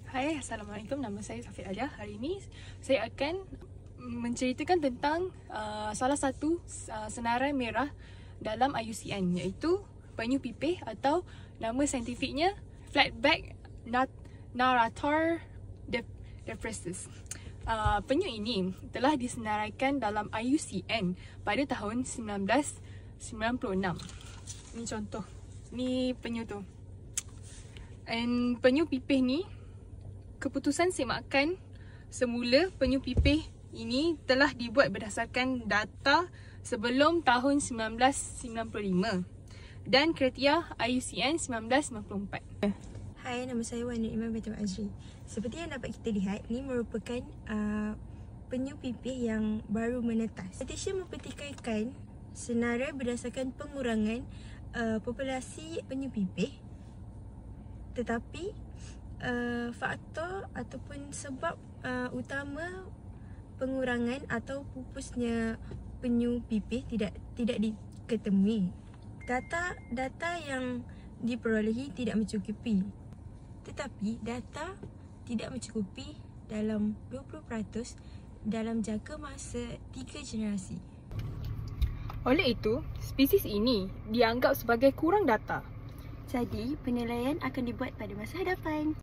Hai, Assalamualaikum. Nama saya Safiq Alia. Hari ini saya akan menceritakan tentang salah satu senarai merah dalam IUCN, iaitu penyu pipih atau nama saintifiknya Flatback Narrator depressus. Penyu ini telah disenaraikan dalam IUCN pada tahun 1996. Ini contoh. Ni penyu tu. And penyu pipih ni, keputusan semakan semula penyu pipih ini telah dibuat berdasarkan data sebelum tahun 1995 dan kriteria IUCN 1994. Hai, nama saya Wan Iman Batul Azri. Seperti yang dapat kita lihat, ini merupakan penyu pipih yang baru menetas. Citation mempertikaikan senarai berdasarkan pengurangan populasi penyu pipih, tetapi faktor ataupun sebab utama pengurangan atau pupusnya penyu pipih tidak diketemui. Data yang diperolehi tidak mencukupi. Tetapi data tidak mencukupi dalam 20% dalam jangka masa 3 generasi. Oleh itu, spesies ini dianggap sebagai kurang data. Jadi, penilaian akan dibuat pada masa hadapan.